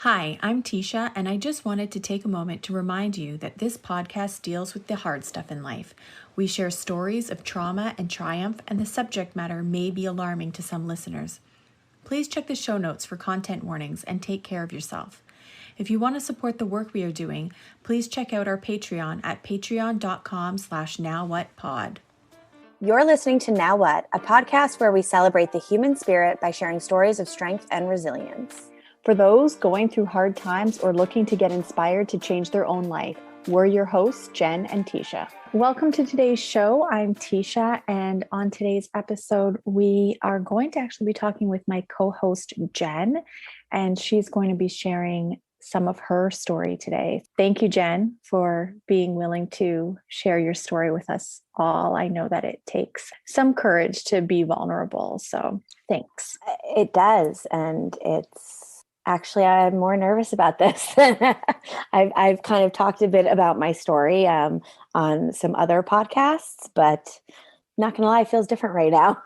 Hi, I'm Tisha, and I just wanted to take a moment to remind you that this podcast deals with the hard stuff in life. We share stories of trauma and triumph, and the subject matter may be alarming to some listeners. Please check the show notes for content warnings and take care of yourself. If you want to support the work we are doing, please check out our Patreon at patreon.com/nowwhatpod. You're listening to Now What, a podcast where we celebrate the human spirit by sharing stories of strength and resilience. For those going through hard times or looking to get inspired to change their own life, we're your hosts, Jen and Tisha. Welcome to today's show. I'm Tisha, and on today's episode, we are going to actually be talking with my co-host, Jen, and she's going to be sharing some of her story today. Thank you, Jen, for being willing to share your story with us all. I know that it takes some courage to be vulnerable, so thanks. It does, and actually, I'm more nervous about this. I've kind of talked a bit about my story on some other podcasts, but not going to lie, it feels different right now.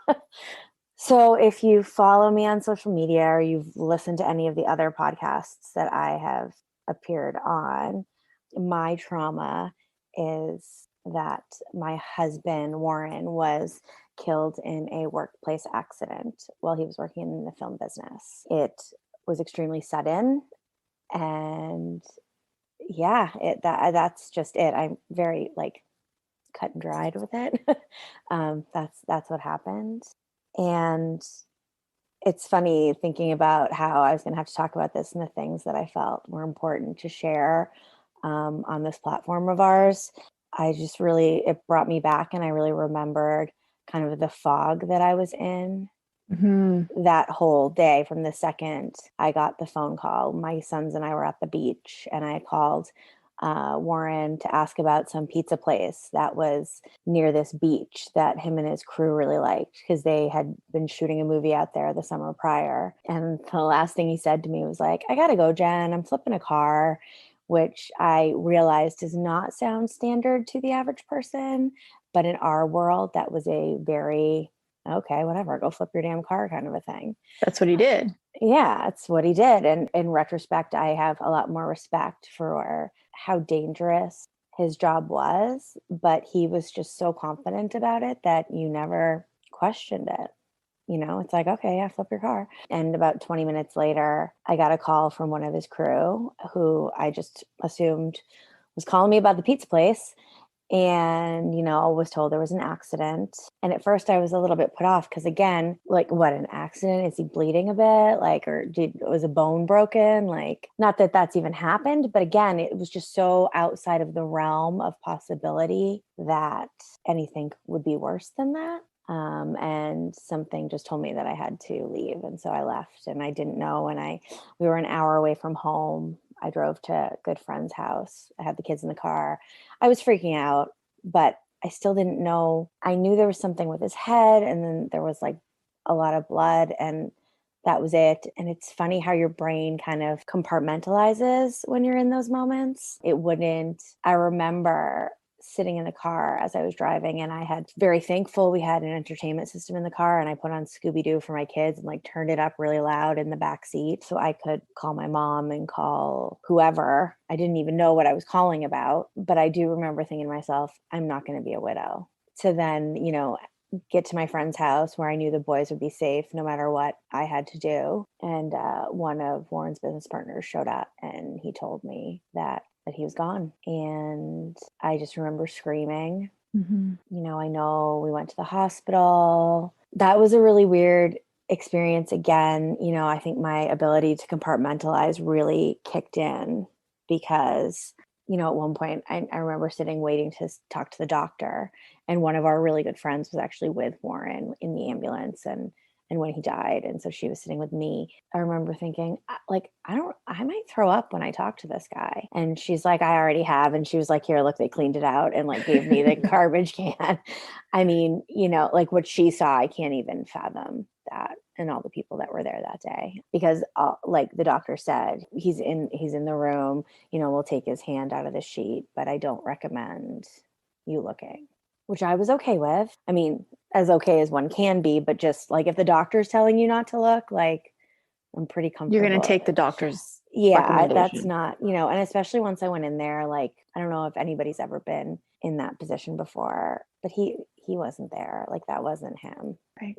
So if you follow me on social media or you've listened to any of the other podcasts that I have appeared on, my trauma is that my husband, Warren, was killed in a workplace accident while he was working in the film business. It was extremely sudden, and that's just it. I'm very cut and dried with it. That's what happened. And it's funny thinking about how I was going to have to talk about this and the things that I felt were important to share on this platform of ours. It brought me back, and I really remembered kind of the fog that I was in. Mm-hmm. That whole day from the second I got the phone call. My sons and I were at the beach, and I called Warren to ask about some pizza place that was near this beach that him and his crew really liked because they had been shooting a movie out there the summer prior. And the last thing he said to me was like, "I gotta go, Jen. I'm flipping a car," which I realized does not sound standard to the average person. But in our world, that was a very okay, whatever, go flip your damn car kind of a thing. That's what he did. Yeah, that's what he did. And in retrospect, I have a lot more respect for how dangerous his job was, but he was just so confident about it that you never questioned it. You know, it's like, okay, yeah, flip your car. And about 20 minutes later, I got a call from one of his crew who I just assumed was calling me about the pizza place. And, was told there was an accident. And at first I was a little bit put off because, again, what, an accident? Is he bleeding a bit? Was a bone broken? Not that that's even happened. But again, it was just so outside of the realm of possibility that anything would be worse than that. And something just told me that I had to leave. And so I left, and I didn't know. And we were an hour away from home. I drove to a good friend's house. I had the kids in the car. I was freaking out, but I still didn't know. I knew there was something with his head, and then there was a lot of blood, and that was it. And it's funny how your brain kind of compartmentalizes when you're in those moments. I remember sitting in the car as I was driving, and I had very thankful we had an entertainment system in the car, and I put on Scooby-Doo for my kids and turned it up really loud in the back seat so I could call my mom and call whoever. I didn't even know what I was calling about, but I do remember thinking to myself, I'm not going to be a widow. To then, get to my friend's house where I knew the boys would be safe no matter what I had to do. And one of Warren's business partners showed up, and he told me that he was gone. And I just remember screaming. Mm-hmm. I know we went to the hospital. That was a really weird experience. Again, I think my ability to compartmentalize really kicked in because, at one point I remember sitting waiting to talk to the doctor, and one of our really good friends was actually with Warren in the ambulance and when he died. And so she was sitting with me. I remember thinking, I might throw up when I talk to this guy. And she's like, I already have. And she was like, here, look, they cleaned it out and gave me the garbage can. I mean, what she saw, I can't even fathom that. And all the people that were there that day, because the doctor said, he's in the room, we'll take his hand out of the sheet, but I don't recommend you looking. Which I was okay with. I mean, as okay as one can be, but just if the doctor's telling you not to look, I'm pretty comfortable. You're going to take the doctor's Yeah, that's recommendation. not, and especially once I went in there, like, I don't know if anybody's ever been in that position before, but he wasn't there. Like, that wasn't him. Right.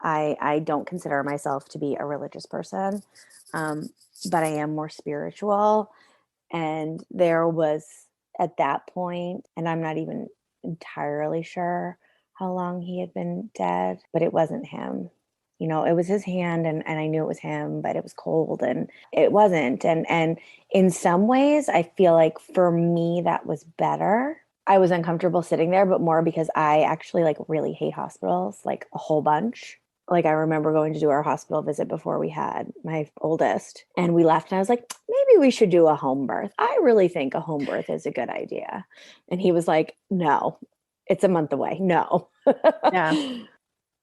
I don't consider myself to be a religious person, um, but I am more spiritual. And there was at that point, and I'm not even entirely sure how long he had been dead, but it wasn't him. It was his hand, and I knew it was him, but it was cold and it wasn't. And in some ways, I feel like for me, that was better. I was uncomfortable sitting there, but more because I actually like really hate hospitals, like a whole bunch. Like, I remember going to do our hospital visit before we had my oldest, and we left and I was like, maybe we should do a home birth. I really think a home birth is a good idea. And he was like, no, it's a month away. No. Yeah.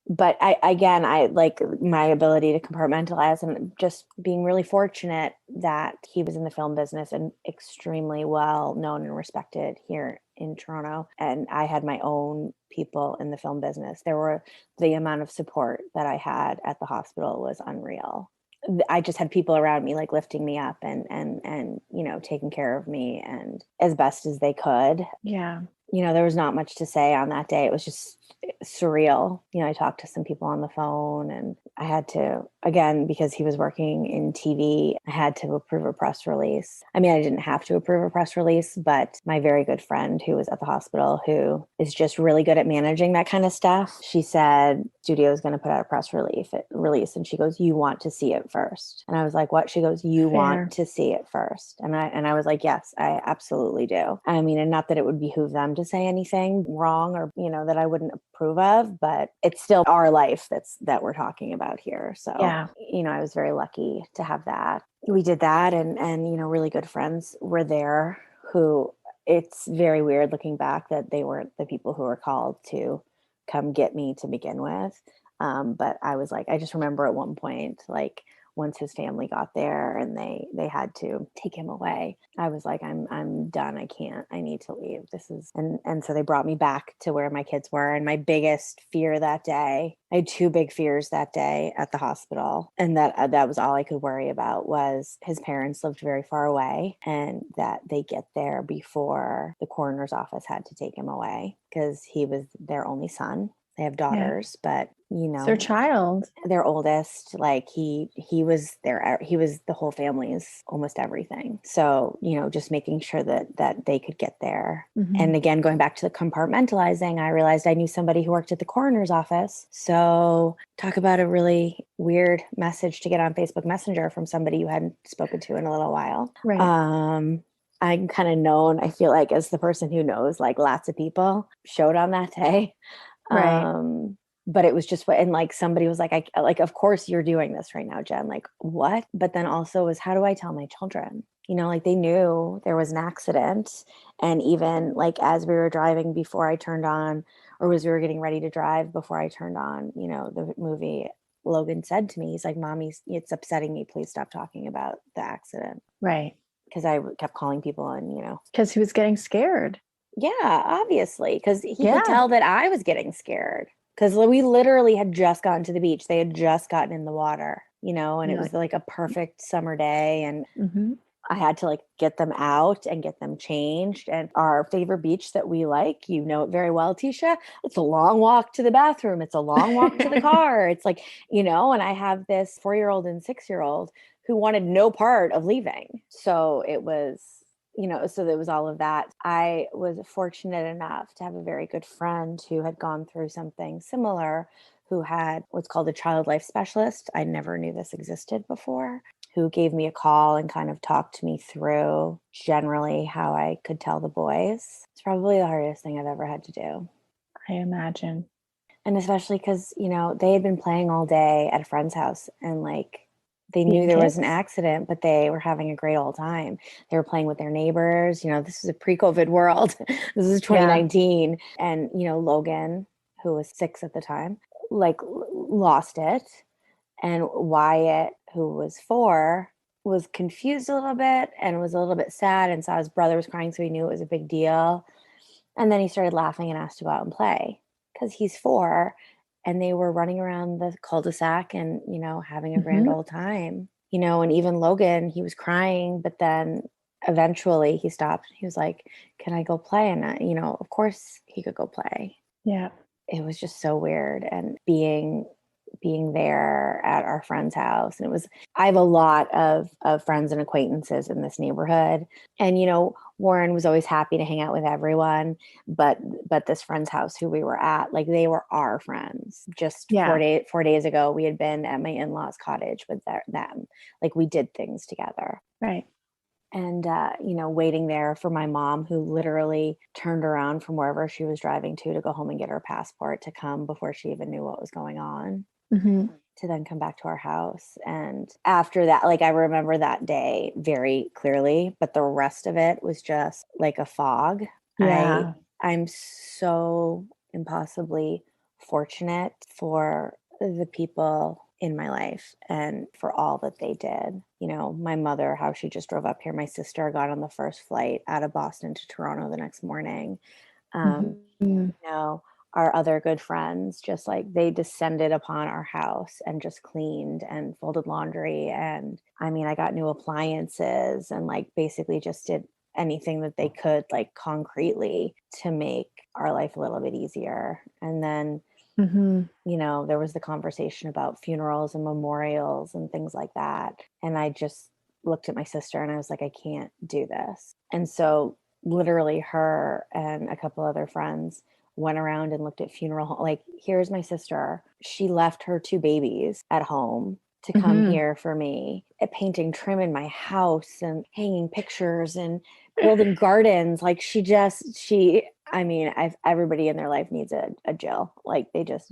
But I like my ability to compartmentalize, and just being really fortunate that he was in the film business and extremely well known and respected here in Toronto. And I had my own people in the film business. The amount of support that I had at the hospital was unreal. I just had people around me like lifting me up and taking care of me and as best as they could. Yeah. There was not much to say on that day. It was just surreal. I talked to some people on the phone, and I had to, again, because he was working in TV, I had to approve a press release. I mean, I didn't have to approve a press release, but my very good friend who was at the hospital, who is just really good at managing that kind of stuff, she said, studio is going to put out a press release. And she goes, you want to see it first. And I was like, what? She goes, you Fair. want to see it first. And I was like, yes, I absolutely do. I mean, and not that it would behoove them to say anything wrong or, that I wouldn't approve of, but it's still our life that we're talking about here. So, Yeah. I was very lucky to have that. We did that, and really good friends were there who, it's very weird looking back that they weren't the people who were called to come get me to begin with. But I was like, I just remember at one point, like, once his family got there and they had to take him away, I was like, I'm done. I need to leave. And so they brought me back to where my kids were. And my biggest fear that day, I had two big fears that day at the hospital. And that was all I could worry about, was his parents lived very far away, and that they get there before the coroner's office had to take him away, because he was their only son. They have daughters, but It's their child. their oldest, like he was the whole family's almost everything. So, just making sure that they could get there. Mm-hmm. And again, going back to the compartmentalizing, I realized I knew somebody who worked at the coroner's office. So talk about a really weird message to get on Facebook Messenger from somebody you hadn't spoken to in a little while. Right. I'm kind of known, I feel like, as the person who knows like lots of people. Showed on that day. Right. But it was just and like somebody was like, of course you're doing this right now, Jen. Like, what? But then also was, how do I tell my children? Like, they knew there was an accident. And even like as we were driving before I turned on, or as we were getting ready to drive before I turned on, the movie, Logan said to me, he's like, Mommy, it's upsetting me. Please stop talking about the accident. Right. Because I kept calling people and, Because he was getting scared. Yeah, obviously, because he Yeah. could tell that I was getting scared, because we literally had just gotten to the beach. They had just gotten in the water, and it was like a perfect summer day. And Mm-hmm. I had to like get them out and get them changed. And our favorite beach that we like, it very well, Tisha, it's a long walk to the bathroom. It's a long walk to the car. It's like, and I have this 4-year-old and 6-year-old who wanted no part of leaving. So it was, so there was all of that. I was fortunate enough to have a very good friend who had gone through something similar, who had what's called a child life specialist. I never knew this existed before, who gave me a call and kind of talked me through generally how I could tell the boys. It's probably the hardest thing I've ever had to do. I imagine. And especially because, they had been playing all day at a friend's house, and like, they knew Being there was an kids? accident, but they were having a great old time. They were playing with their neighbors. This is a pre-COVID world. This is 2019. And, Logan, who was 6 at the time, like lost it. And Wyatt, who was 4, was confused a little bit and was a little bit sad, and saw his brother was crying, so he knew it was a big deal. And then he started laughing and asked to go out and play, because he's 4. And they were running around the cul-de-sac and, having a grand old time. and even Logan, he was crying, but then eventually he stopped. He was like, can I go play? And of course he could go play. Yeah. It was just so weird. And being there at our friend's house. And I have a lot of friends and acquaintances in this neighborhood. And, Warren was always happy to hang out with everyone. But this friend's house who we were at, like, they were our friends. Just 4 days ago, we had been at my in-laws' cottage with them. Like, we did things together. Right. And, waiting there for my mom, who literally turned around from wherever she was driving to go home and get her passport to come before she even knew what was going on. Mm-hmm. To then come back to our house. And after that, like, I remember that day very clearly, but the rest of it was just like a fog. Yeah. I'm so impossibly fortunate for the people in my life and for all that they did. My mother, how she just drove up here. My sister got on the first flight out of Boston to Toronto the next morning. Mm-hmm. Our other good friends, just like, they descended upon our house and just cleaned and folded laundry. And I got new appliances and, like, basically just did anything that they could, like, concretely, to make our life a little bit easier. And then, there was the conversation about funerals and memorials and things like that. And I just looked at my sister and I was like, I can't do this. And so literally her and a couple other friends went around and looked at funeral. Like, here's my sister. She left her 2 babies at home to come here for me, at painting trim in my house and hanging pictures and building gardens. Like, everybody in their life needs a Jill. Like, they just,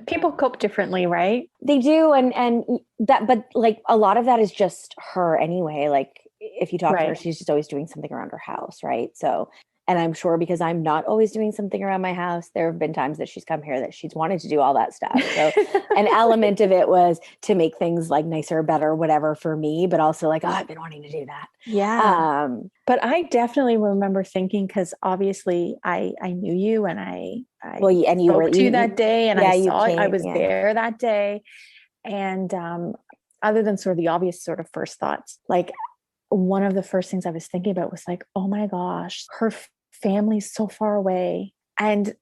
People cope differently, right? They do. And that, but, like, a lot of that is just her anyway. Like, if you talk to her, she's just always doing something around her house. Right. So, and I'm sure because I'm not always doing something around my house, there have been times that she's come here that she's wanted to do all that stuff. So an element of it was to make things, like, nicer, better, whatever for me, but also, like, oh, I've been wanting to do that. Yeah. But I definitely remember thinking, because obviously I knew you and I spoke to you that day, and I saw I was there that day. And other than sort of the obvious sort of first thoughts, like, one of the first things I was thinking about was, like, oh my gosh, her family's so far away. And,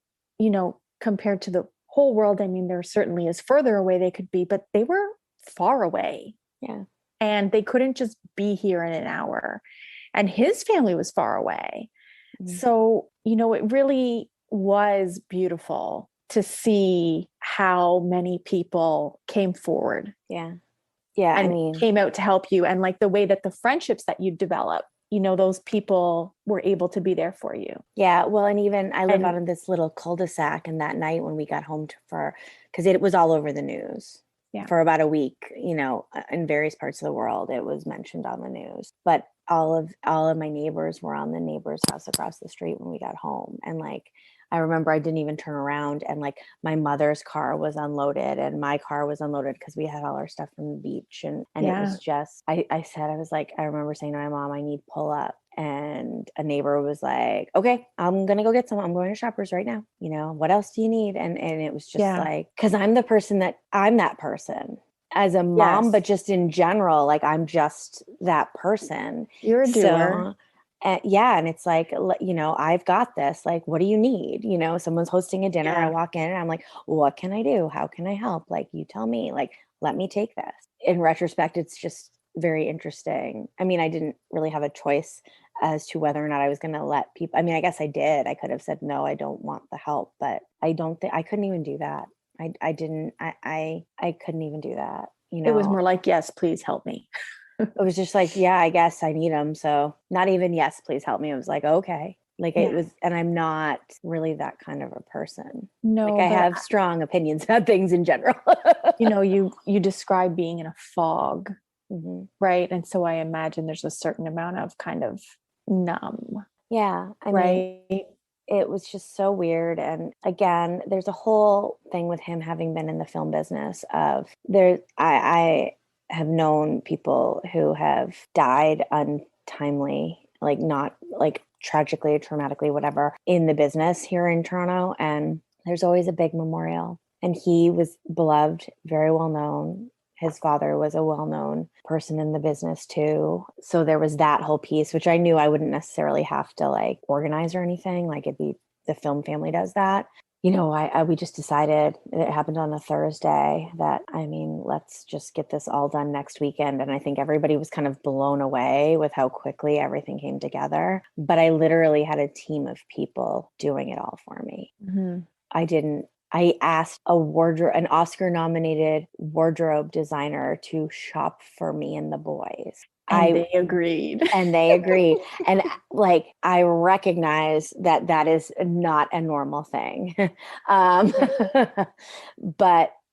compared to the whole world, there certainly is further away they could be, but they were far away. Yeah. And they couldn't just be here in an hour. And his family was far away. So, it really was beautiful to see how many people came forward. Yeah. Yeah. And came out to help you. And, like, the way that the friendships that you develop, those people were able to be there for you. Yeah. Well, and even I live out in this little cul-de-sac, and that night when we got home because it was all over the news. Yeah. For about a week, in various parts of the world, it was mentioned on the news. But all of my neighbors were on the neighbor's house across the street when we got home. And, like, I remember I didn't even turn around, and, like, my mother's car was unloaded and my car was unloaded because we had all our stuff from the beach. And it was just, I was like, I remember saying to my mom, I need pull up. And a neighbor was like, okay, I'm going to go get some. I'm going to Shoppers right now. What else do you need? And it was just like, because I'm that person as a mom, but just in general, like, I'm just that person. You're a doer. And it's like, I've got this. Like, what do you need? Someone's hosting a dinner. I walk in and I'm like, what can I do? How can I help? Like, you tell me. Like, let me take this. In retrospect, it's just very interesting. I didn't really have a choice as to whether or not I was going to let people. I guess I did. I could have said, no, I don't want the help, but I don't think I couldn't even do that. I couldn't even do that. It was more like, yes, please help me. It was just like, yeah, I guess I need them. So not even, yes, please help me. It was like, okay. Like, it was, and I'm not really that kind of a person. No, like, I have strong opinions about things in general. You describe being in a fog, right? And so I imagine there's a certain amount of kind of numb. Yeah. It was just so weird. And again, there's a whole thing with him having been in the film business of I have known people who have died untimely, like, not like tragically or traumatically, whatever, in the business here in Toronto. And there's always a big memorial. And he was beloved, very well known. his father was a well-known person in the business too. So there was that whole piece, which I knew I wouldn't necessarily have to like organize or anything. Like it'd be the film family does that. We just decided, it happened on a Thursday, that, let's just get this all done next weekend. And I think everybody was kind of blown away with how quickly everything came together. But I literally had a team of people doing it all for me. Mm-hmm. I asked an Oscar nominated wardrobe designer to shop for me and the boys. They agreed. And they agreed. And like, I recognize that is not a normal thing. But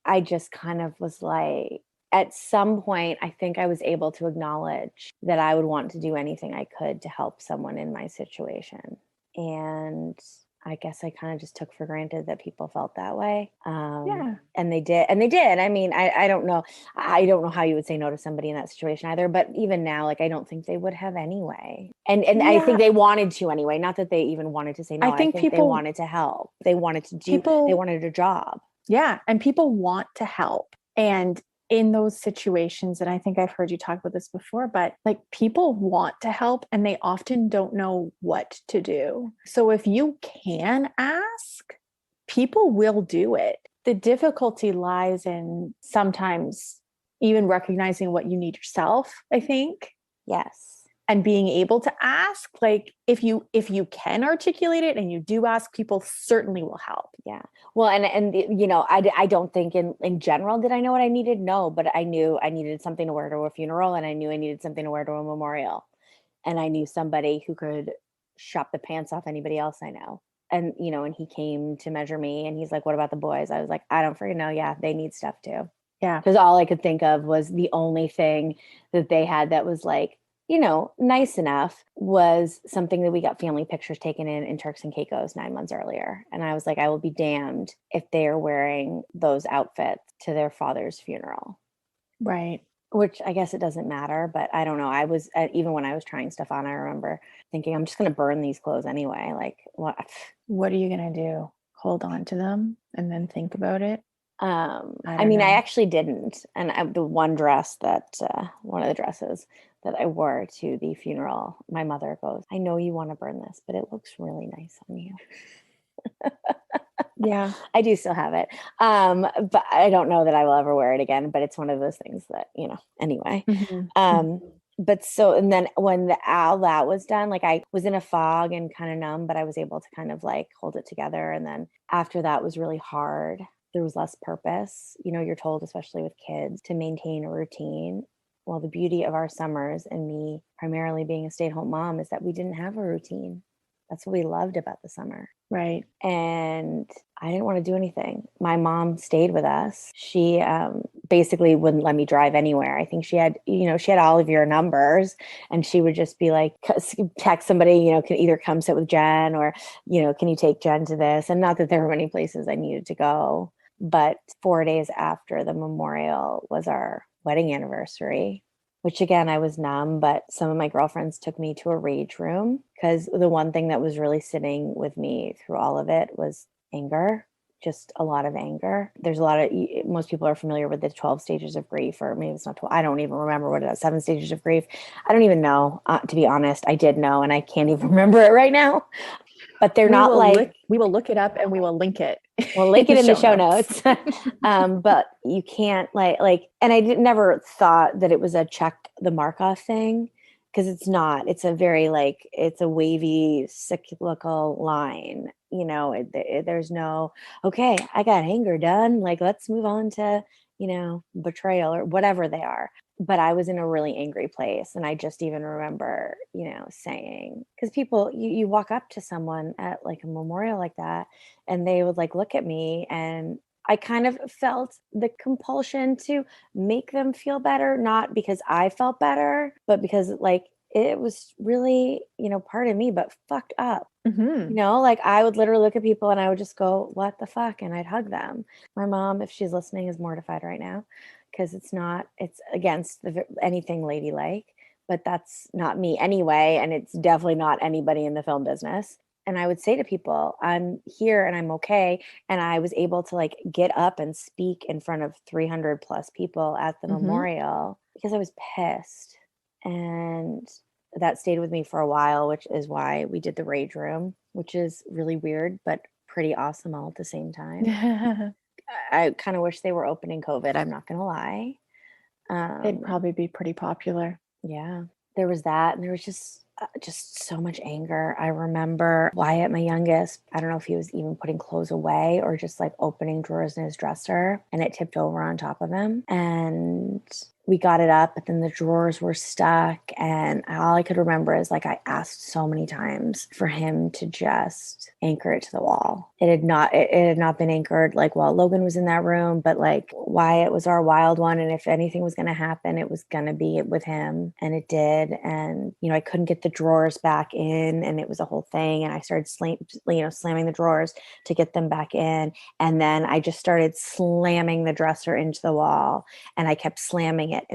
I just kind of was like, at some point, I think I was able to acknowledge that I would want to do anything I could to help someone in my situation. And I guess I kind of just took for granted that people felt that way. Yeah. And they did. I don't know. I don't know how you would say no to somebody in that situation either. But even now, like, I don't think they would have anyway. And Yeah. I think they wanted to anyway. Not that they even wanted to say no. I think they wanted to help. They wanted to do, they wanted a job. Yeah. And people want to help. And in those situations, and I think I've heard you talk about this before, but like people want to help and they often don't know what to do. So if you can ask, people will do it. The difficulty lies in sometimes even recognizing what you need yourself, I think. Yes. And being able to ask, like if you can articulate it and you do ask, people certainly will help. Yeah. Well, and I don't think in general did I know what I needed. No, but I knew I needed something to wear to a funeral, and I knew I needed something to wear to a memorial, and I knew somebody who could shop the pants off anybody else I know. And and he came to measure me, and he's like, "What about the boys?" I was like, "I don't freaking know. Yeah, they need stuff too." Yeah. Because all I could think of was the only thing that they had that was like, nice enough, was something that we got family pictures taken in Turks and Caicos 9 months earlier. And I was like, I will be damned if they are wearing those outfits to their father's funeral. Right. Which I guess it doesn't matter, but I don't know. I was, even when I was trying stuff on, I remember thinking, I'm just going to burn these clothes anyway. Like, what are you going to do? Hold on to them and then think about it? I actually didn't. And the one dress one of the dresses that I wore to the funeral, my mother goes, "I know you want to burn this, but it looks really nice on you." Yeah. I do still have it. But I don't know that I will ever wear it again, but it's one of those things that, anyway. Mm-hmm. But so, and then when all that was done, like I was in a fog and kind of numb, but I was able to kind of like hold it together. And then after that was really hard. There was less purpose. You're told, especially with kids, to maintain a routine. Well, the beauty of our summers and me primarily being a stay-at-home mom is that we didn't have a routine. That's what we loved about the summer. Right. And I didn't want to do anything. My mom stayed with us. She basically wouldn't let me drive anywhere. I think she had all of your numbers, and she would just be like, text somebody, can either come sit with Jen, or, can you take Jen to this? And not that there were many places I needed to go. But 4 days after the memorial was our wedding anniversary, which again, I was numb, but some of my girlfriends took me to a rage room, because the one thing that was really sitting with me through all of it was anger, just a lot of anger. There's most people are familiar with the 12 stages of grief, or maybe it's not 12. I don't even remember what it is, 7 stages of grief. I don't even know, to be honest. I did know, and I can't even remember it right now. But they're not like, we will look it up and we will link it. We'll link it in the show notes. But you can't and I never thought that it was a check the mark off thing, because it's not. It's a very it's a wavy cyclical line. There's no, okay, I got anger done. Like, let's move on to, betrayal or whatever they are. But I was in a really angry place. And I just even remember, saying, because people, you walk up to someone at like a memorial like that, and they would look at me, and I kind of felt the compulsion to make them feel better, not because I felt better, but because it was really, part of me, but fucked up. Mm-hmm. I would literally look at people and I would just go, "What the fuck?" And I'd hug them. My mom, if she's listening, is mortified right now, because it's against anything ladylike, but that's not me anyway. And it's definitely not anybody in the film business. And I would say to people, I'm here and I'm okay. And I was able to like get up and speak in front of 300 plus people at the memorial because I was pissed. And that stayed with me for a while, which is why we did the rage room, which is really weird, but pretty awesome all at the same time. I kind of wish they were open in COVID. I'm not going to lie. It'd probably be pretty popular. Yeah, there was that. And there was just so much anger. I remember Wyatt, my youngest, I don't know if he was even putting clothes away or just like opening drawers in his dresser, and it tipped over on top of him. And we got it up, but then the drawers were stuck. And all I could remember is like I asked so many times for him to just anchor it to the wall. It had not been anchored like while Logan was in that room, but like Wyatt was our wild one. And if anything was going to happen, it was going to be with him. And it did. And, I couldn't get the drawers back in, and it was a whole thing. And I started slamming the drawers to get them back in. And then I just started slamming the dresser into the wall, and I kept slamming it.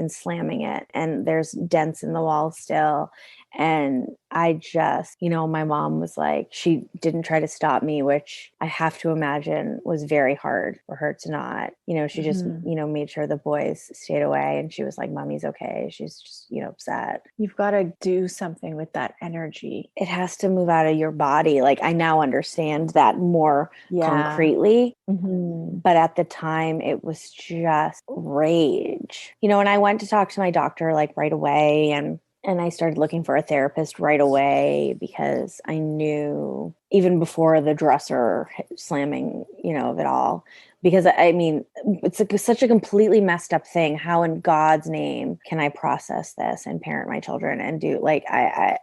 And there's dents in the wall still. And I just, my mom was like, she didn't try to stop me, which I have to imagine was very hard for her to not, she just, made sure the boys stayed away. And she was like, Mommy's okay. She's just, upset. You've got to do something with that energy. It has to move out of your body. Like I now understand that more concretely. But at the time it was just rage, and I went to talk to my doctor like right away. And I started looking for a therapist right away because I knew even before the dresser slamming, of it all, because I mean, it's such a completely messed up thing. How in God's name can I process this and parent my children and do like, I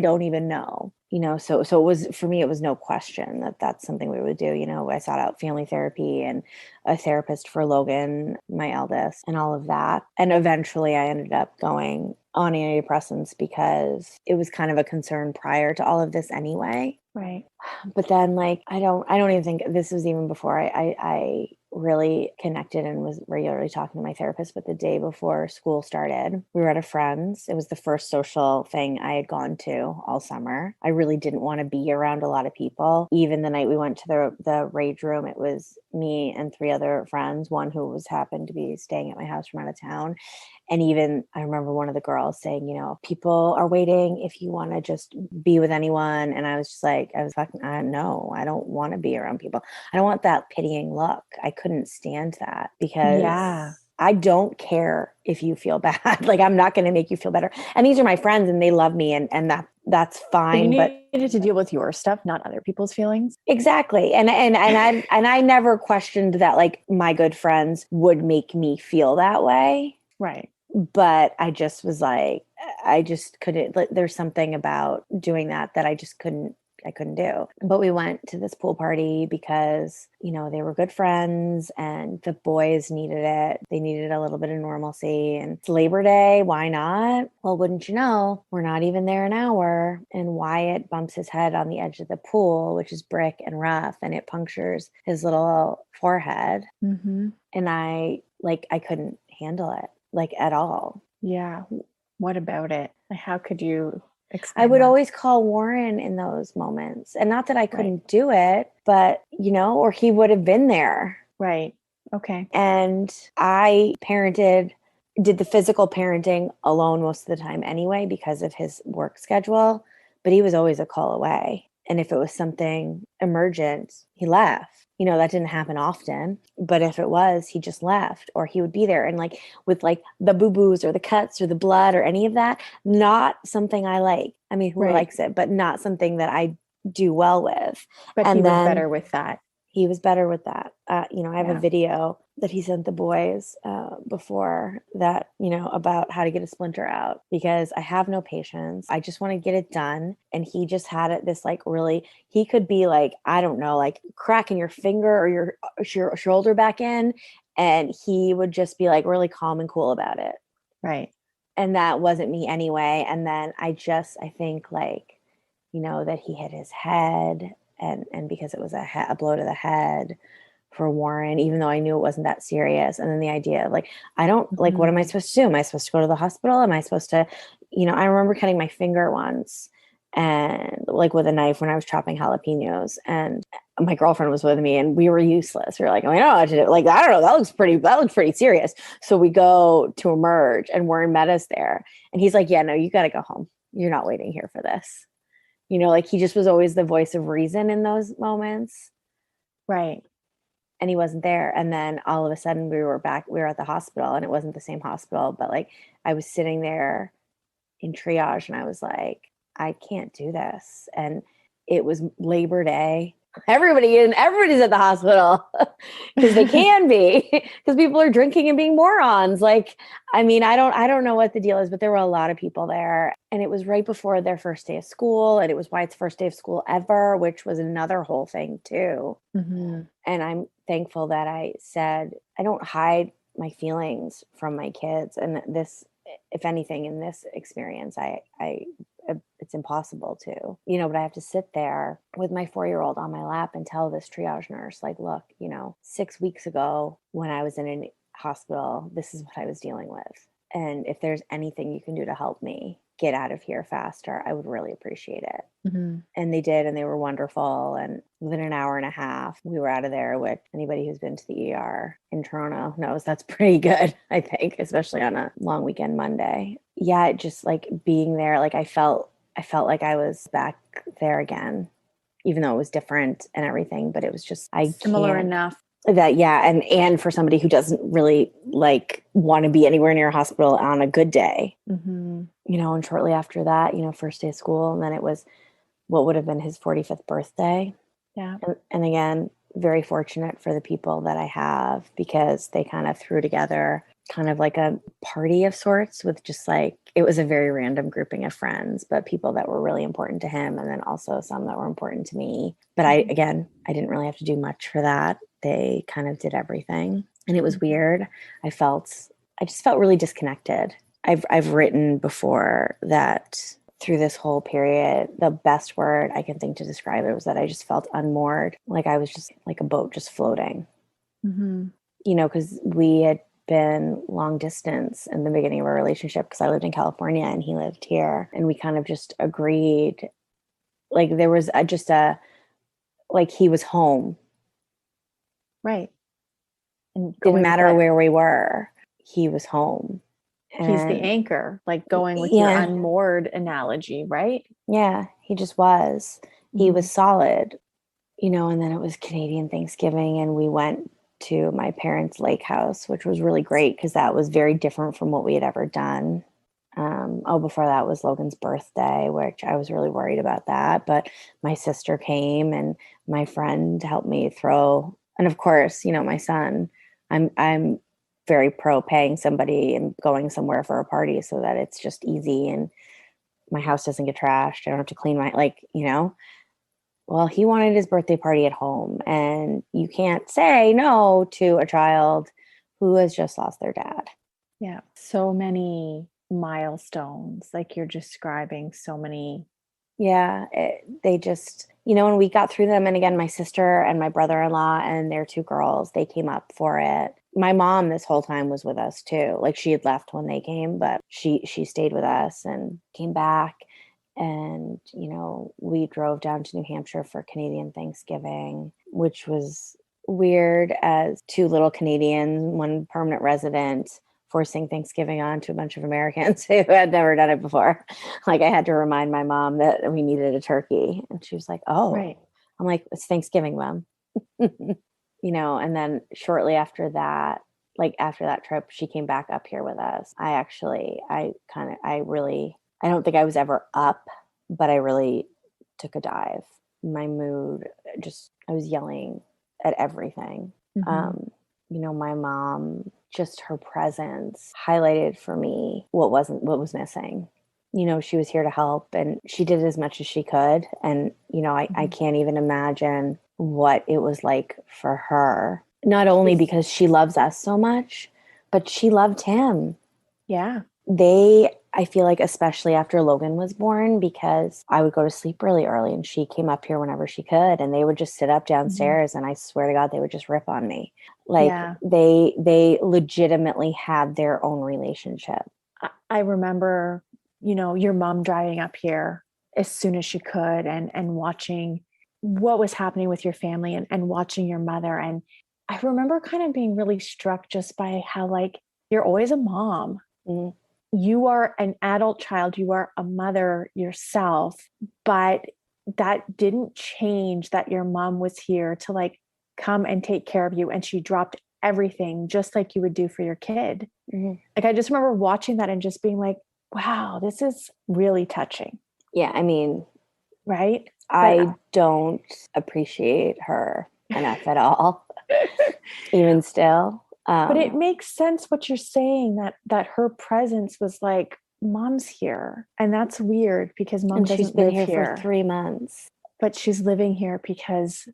don't even know, so it was, for me, it was no question that that's something we would do. I sought out family therapy and a therapist for Logan, my eldest, and all of that. And eventually I ended up going on antidepressants because it was kind of a concern prior to all of this anyway. Right. But then like, I don't even think this was even before I really connected and was regularly talking to my therapist. But the day before school started, we were at a friend's. It was the first social thing I had gone to all summer. I really didn't want to be around a lot of people. Even the night we went to the rage room, it was me and 3 other friends, one who happened to be staying at my house from out of town. And even I remember one of the girls saying, people are waiting if you want to just be with anyone. And I was just like, no, I don't want to be around people. I don't want that pitying look. I couldn't stand that because I don't care if you feel bad. Like, I'm not going to make you feel better. And these are my friends and they love me and that's fine. But you needed to deal with your stuff, not other people's feelings. Exactly. And I never questioned that like my good friends would make me feel that way. Right. But I just was like, I just couldn't, there's something about doing that I just couldn't do. But we went to this pool party because, they were good friends and the boys needed it. They needed a little bit of normalcy, and it's Labor Day. Why not? Well, wouldn't you know, we're not even there an hour. And Wyatt bumps his head on the edge of the pool, which is brick and rough, and it punctures his little forehead. And I couldn't handle it. Like at all. Yeah. What about it? Like, how could you I would always call Warren in those moments. And not that I couldn't do it, but, or he would have been there. Right. Okay. And I did the physical parenting alone most of the time anyway, because of his work schedule, but he was always a call away. And if it was something emergent, he left. That didn't happen often, but if it was, he just left, or he would be there. And like with like the boo-boos or the cuts or the blood or any of that, not something I like. I mean, who likes it, but not something that I do well with. But he was better with that. He was better with that. I have a video that he sent the boys before that, about how to get a splinter out, because I have no patience. I just want to get it done. And he just had it this like really, he could be like, I don't know, like cracking your finger or your shoulder back in. And he would just be like really calm and cool about it. Right. And that wasn't me anyway. And then I think like, that he hit his head. And because it was a blow to the head for Warren, even though I knew it wasn't that serious. And then the idea of like, I don't like, what am I supposed to do? Am I supposed to go to the hospital? Am I supposed to, I remember cutting my finger once and like with a knife when I was chopping jalapenos, and my girlfriend was with me and we were useless. We were like, oh, I don't know what to do. Like, I don't know. That looks pretty serious. So we go to emerge and Warren met us there. And he's like, yeah, no, you got to go home. You're not waiting here for this. Like he just was always the voice of reason in those moments. Right. And he wasn't there. And then all of a sudden we were at the hospital, and it wasn't the same hospital, but like I was sitting there in triage and I was like, I can't do this. And it was Labor Day. Everybody's at the hospital because they can be, because people are drinking and being morons. Like, I mean, I don't know what the deal is, but there were a lot of people there, and it was right before their first day of school, and it was Wyatt's first day of school ever, which was another whole thing too. Mm-hmm. And I'm thankful that I said, I don't hide my feelings from my kids. And this, if anything, in this experience, it's impossible to, but I have to sit there with my 4-year-old on my lap and tell this triage nurse, like, look, 6 weeks ago when I was in a hospital, this is what I was dealing with. And if there's anything you can do to help me get out of here faster, I would really appreciate it. Mm-hmm. And they did, and they were wonderful. And within an hour and a half, we were out of there, which anybody who's been to the ER in Toronto knows that's pretty good, I think, especially on a long weekend Monday. Yeah, just like being there, like I felt like I was back there again, even though it was different and everything, but it was just, Similar enough. That, yeah. And for somebody who doesn't really like want to be anywhere near a hospital on a good day, Mm-hmm. And shortly after that, first day of school, and then it was what would have been his 45th birthday. Yeah. And again, very fortunate for the people that I have, because they kind of threw together kind of like a party of sorts with just like, it was a very random grouping of friends, but people that were really important to him. And then also some that were important to me. But I didn't really have to do much for that. They kind of did everything. And it was weird. I just felt really disconnected. I've written before that through this whole period, the best word I can think to describe it was that I just felt unmoored. Like I was just like a boat just floating, Mm-hmm. Because we had been long distance in the beginning of our relationship, because I lived in California and he lived here. And we kind of just agreed, like there was like he was home. Right. And didn't matter where we were. He was home. He's the anchor, like going with your unmoored analogy, right? Yeah, he just was. Mm-hmm. He was solid, and then it was Canadian Thanksgiving, and we went to my parents' lake house, which was really great because that was very different from what we had ever done. Before that was Logan's birthday, which I was really worried about that. But my sister came and my friend helped me throw. And of course, my son, I'm very pro paying somebody and going somewhere for a party so that it's just easy and my house doesn't get trashed. I don't have to clean well, he wanted his birthday party at home, and you can't say no to a child who has just lost their dad. Yeah. So many milestones, like you're describing, so many. Yeah. They just, and we got through them. And again, my sister and my brother-in-law and their 2 girls, they came up for it. My mom this whole time was with us too. Like she had left when they came, but she stayed with us and came back. And, we drove down to New Hampshire for Canadian Thanksgiving, which was weird as 2 little Canadians, 1 permanent resident, forcing Thanksgiving on to a bunch of Americans who had never done it before. Like I had to remind my mom that we needed a turkey. And she was like, oh, right. I'm like, it's Thanksgiving, Mom. And then shortly after that, like after that trip, she came back up here with us. I don't think I was ever up, but I really took a dive. My mood, I was yelling at everything. Mm-hmm. My mom, just her presence highlighted for me what was missing. She was here to help and she did as much as she could. And, I can't even imagine what it was like for her, not only because she loves us so much, but she loved him. Yeah. I feel like, especially after Logan was born, because I would go to sleep really early and she came up here whenever she could, and they would just sit up downstairs. Mm-hmm. And I swear to God, they would just rip on me. Like they legitimately had their own relationship. I remember, your mom driving up here as soon as she could, and watching what was happening with your family, and watching your mother. And I remember kind of being really struck just by how, like, you're always a mom. Mhm. You are an adult child, you are a mother yourself, but that didn't change that your mom was here to, like, come and take care of you, and she dropped everything just like you would do for your kid. Mhm. Like, I just remember watching that and just being like, wow, this is really touching, Yeah, I mean, right? I don't appreciate her enough at all, even still. But it makes sense what you're saying, that her presence was like, mom's here. And that's weird because mom and she's doesn't been live here here, for 3 months. but she's living here because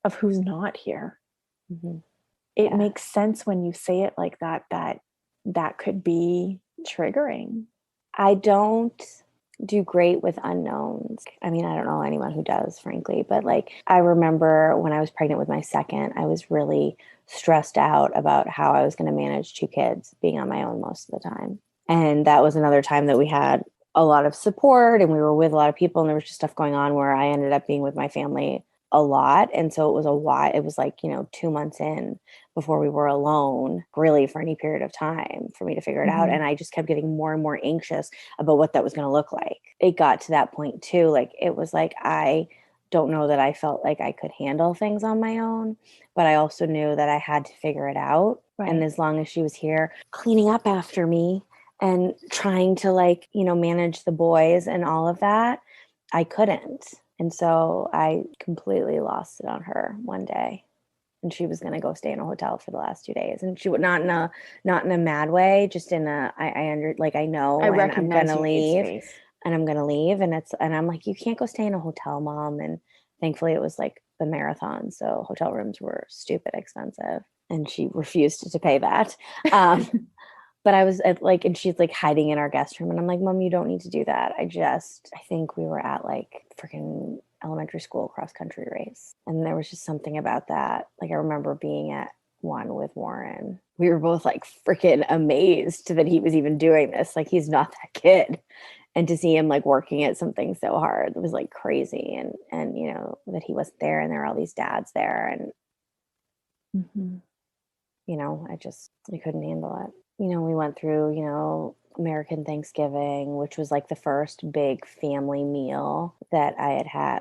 of who's not here. Mhm. It Yeah. makes sense when you say it like that, that could be triggering. I don't do great with unknowns. I mean, I don't know anyone who does, frankly, but like I remember when I was pregnant with my second, I was really stressed out about how I was going to manage 2 kids being on my own most of the time. And that was another time that we had a lot of support and we were with a lot of people, and there was just stuff going on where I ended up being with my family a lot. And so it was it was like, 2 months in before we were alone really for any period of time for me to figure it out. Mhm. And I just kept getting more and more anxious about what that was going to look like. It got to that point too. Like it was like, I don't know that I felt like I could handle things on my own, but I also knew that I had to figure it out. Right. And as long as she was here cleaning up after me and trying to, like, manage the boys and all of that, I couldn't. And so I completely lost it on her one day. And she was going to go stay in a hotel for the last 2 days, and she would not in a mad way, just in a I know, I and I'm recognize gonna you need leave, space. and I'm gonna leave, and I'm like, you can't go stay in a hotel, mom. And thankfully it was like the marathon, so hotel rooms were stupid expensive, and she refused to pay that. But I was like, and she's like hiding in our guest room, and I'm like, Mom, you don't need to do that. I think we were at like freaking elementary school cross country race, and there was just something about that. Like I remember being at one with Warren. We were both like freaking amazed that he was even doing this. Like he's not that kid, and to see him like working at something so hard, it was like crazy. And that he wasn't there, and there were all these dads there, and Mhm. I couldn't handle it. We went through, American Thanksgiving, which was like the first big family meal that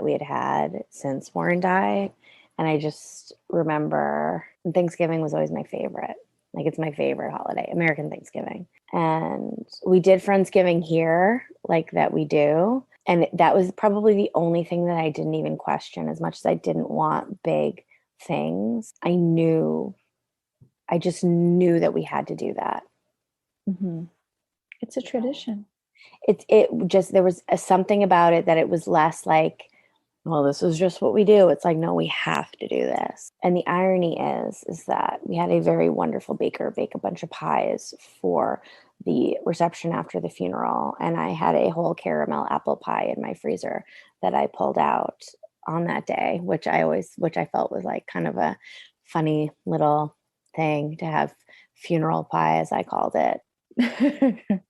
we had had since Warren died. And I just remember Thanksgiving was always my favorite. Like it's my favorite holiday, American Thanksgiving. And we did Friendsgiving here, like that we do. And that was probably the only thing that I didn't even question, as much as I didn't want big things. I just knew that we had to do that. Mhm. It's a tradition. There was something about it that it was less like, well, this is just what we do. It's like, no, we have to do this. And the irony is that we had a very wonderful baker bake a bunch of pies for the reception after the funeral. And I had a whole caramel apple pie in my freezer that I pulled out on that day, which I felt was like kind of a funny little thing to have, funeral pie, as I called it,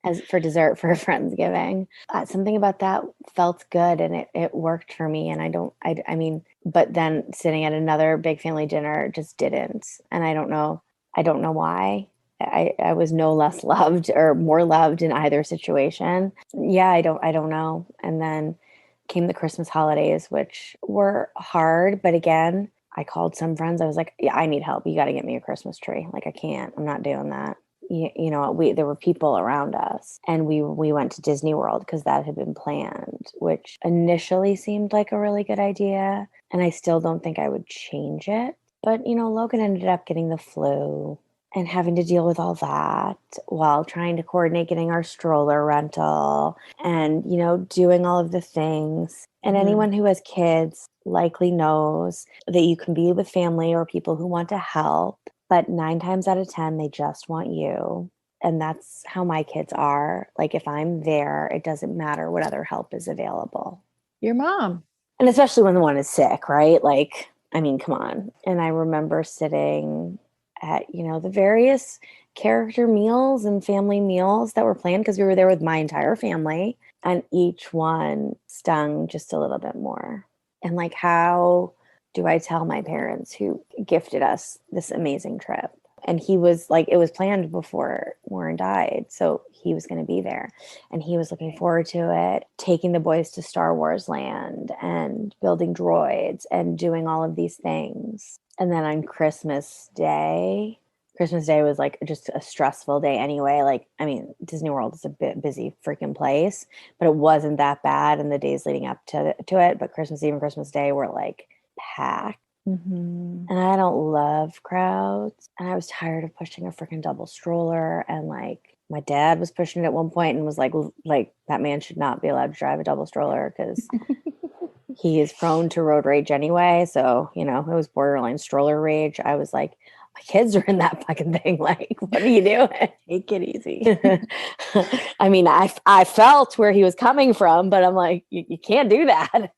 as for dessert for Friendsgiving. Something about that felt good, and it worked for me. And I mean, but then sitting at another big family dinner just didn't. And I don't know why. I was no less loved or more loved in either situation. Yeah, I don't know. And then came the Christmas holidays, which were hard. But again, I called some friends. I was like, yeah, I need help. You got to get me a Christmas tree. Like, I'm not doing that. There were people around us, and we went to Disney World because that had been planned, which initially seemed like a really good idea. And I still don't think I would change it. But, Logan ended up getting the flu and having to deal with all that while trying to coordinate getting our stroller rental and, doing all of the things. And anyone who has kids likely knows that you can be with family or people who want to help, but 9 times out of 10, they just want you. And that's how my kids are. Like, if I'm there, it doesn't matter what other help is available. Your mom. And especially when the one is sick, right? Like, I mean, come on. And I remember sitting at, the various character meals and family meals that were planned, because we were there with my entire family. And each one stung just a little bit more. And like, how do I tell my parents who gifted us this amazing trip? And he was like, it was planned before Warren died. So he was going to be there and he was looking forward to it, taking the boys to Star Wars land and building droids and doing all of these things. And then on Christmas Day was like just a stressful day anyway. Like, I mean, Disney World is a bit busy freaking place, but it wasn't that bad in the days leading up to it. But Christmas Eve and Christmas Day were like packed. Mm-hmm. And I don't love crowds. And I was tired of pushing a freaking double stroller. And like my dad was pushing it at one point and was like that man should not be allowed to drive a double stroller because he is prone to road rage anyway. So, it was borderline stroller rage. I was like, my kids are in that fucking thing. Like, what are you doing? Take it easy. I mean, I felt where he was coming from, but I'm like, you can't do that.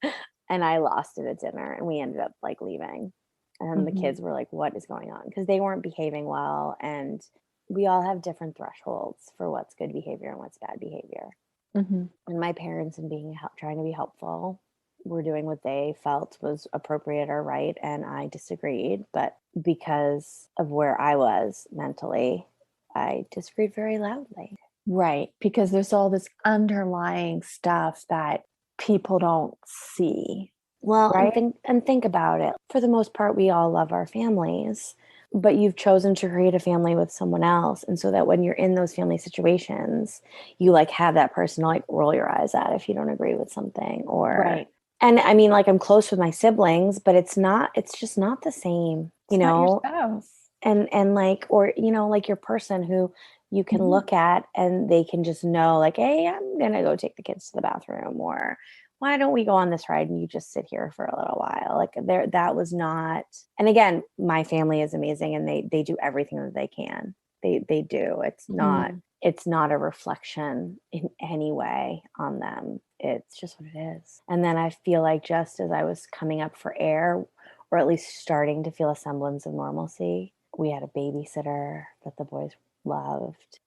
And I lost it at dinner and we ended up like leaving. And the kids were like, what is going on? Because they weren't behaving well. And we all have different thresholds for what's good behavior and what's bad behavior. Mm-hmm. And my parents, in trying to be helpful, were doing what they felt was appropriate or right. And I disagreed. But because of where I was mentally, I disagreed very loudly. Right. Because there's all this underlying stuff that people don't see. Well, right? and think about it. For the most part, we all love our families, but you've chosen to create a family with someone else. And so that when you're in those family situations, you like have that person to like roll your eyes at if you don't agree with something or, Right. And I mean, like I'm close with my siblings, but it's just not the same, It's not your spouse. and like, or, like your person who you can look at and they can just know like, hey, I'm going to go take the kids to the bathroom, or why don't we go on this ride and you just sit here for a little while? Like that was not, and again, my family is amazing and they do everything that they can. They do. It's not a reflection in any way on them. It's just what it is. And then I feel like just as I was coming up for air, or at least starting to feel a semblance of normalcy, we had a babysitter that the boys loved.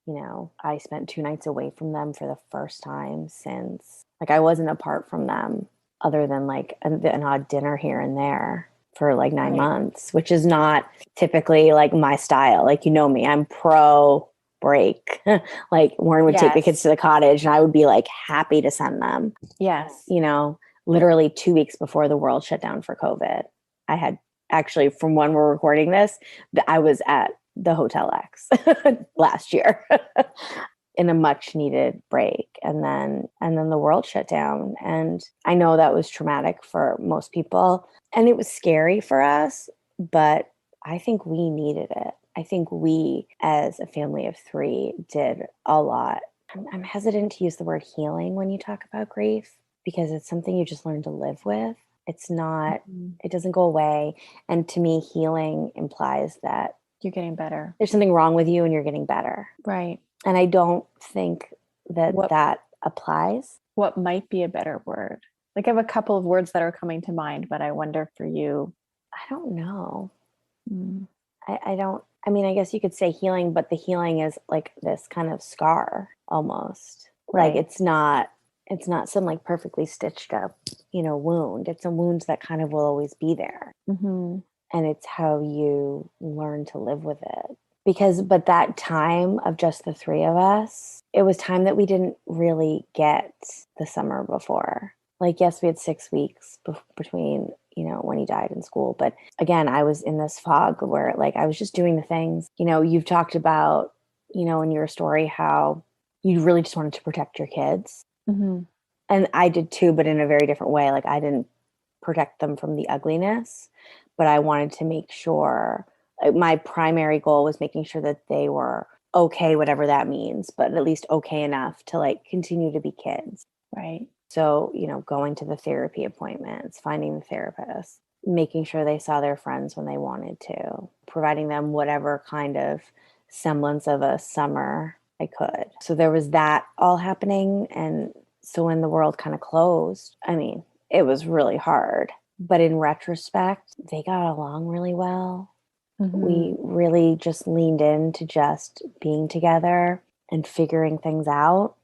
I spent 2 nights away from them for the first time since, like, I wasn't apart from them other than like an odd dinner here and there for like 9 months, which is not typically like my style. Like, me, I'm pro break. Like Warren would take the kids to the cottage and I would be like happy to send them. Yes. Literally 2 weeks before the world shut down for COVID, I had actually, from when we're recording this, I was at the Hotel X last year in a much needed break. And then the world shut down. And I know that was traumatic for most people and it was scary for us, but I think we needed it. I think we, as a family of 3, did a lot. I'm hesitant to use the word healing when you talk about grief because it's something you just learn to live with. It's not, it doesn't go away. And to me, healing implies that you're getting better. There's something wrong with you and you're getting better. Right. And I don't think that applies. What might be a better word? Like I have a couple of words that are coming to mind, but I wonder for you. I don't know. I mean, I guess you could say healing, but the healing is like this kind of scar almost. Right. Like it's not some like perfectly stitched up, wound. It's a wound that kind of will always be there. Mm-hmm. And it's how you learn to live with it. But that time of just the 3 of us, it was time that we didn't really get the summer before. Like, yes, we had 6 weeks between, when he died in school. But again, I was in this fog where like, I was just doing the things, you've talked about, in your story, how you really just wanted to protect your kids. Mm-hmm. And I did too, but in a very different way. Like I didn't protect them from the ugliness, but I wanted to make sure, like, my primary goal was making sure that they were okay, whatever that means, but at least okay enough to like continue to be kids. Right. So, going to the therapy appointments, finding the therapist, making sure they saw their friends when they wanted to, providing them whatever kind of semblance of a summer I could. So there was that all happening. And so when the world kind of closed, I mean, it was really hard. But in retrospect, they got along really well. Mm-hmm. We really just leaned into just being together and figuring things out.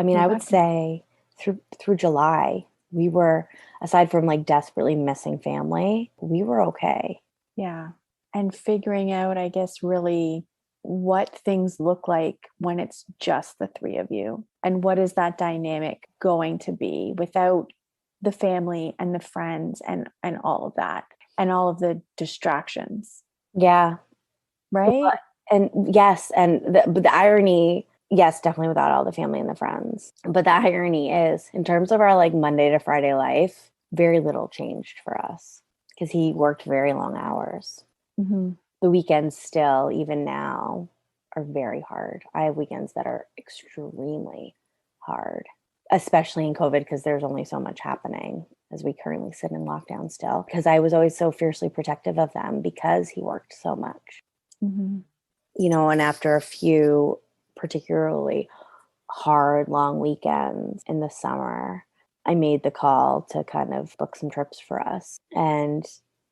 I mean, I would say through July, we were, aside from like desperately missing family, we were okay. Yeah. And figuring out, I guess, really what things look like when it's just the three of you. And what is that dynamic going to be without the family and the friends and all of that and all of the distractions. Yeah. Right. And yes. And but the irony, yes, definitely without all the family and the friends. But the irony is, in terms of our like Monday to Friday life, very little changed for us because he worked very long hours. Mm-hmm. The weekends still, even now, are very hard. I have weekends that are extremely hard, especially in COVID, because there's only so much happening as we currently sit in lockdown still. Because I was always so fiercely protective of them because he worked so much. Mm-hmm. You know, and after a few particularly hard, long weekends in the summer, I made the call to kind of book some trips for us. And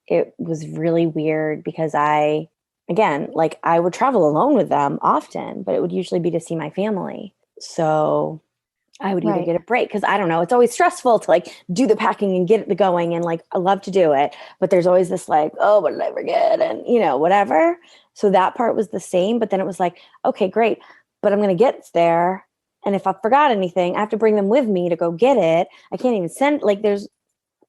it was really weird because I would travel alone with them often, but it would usually be to see my family. So I would either get a break because I don't know, it's always stressful to like do the packing and get it going. And like, I love to do it, but there's always this like, oh, what did I forget? And you know, whatever. So that part was the same, but then it was like, okay, great. But I'm going to get there. And if I forgot anything, I have to bring them with me to go get it. I can't even send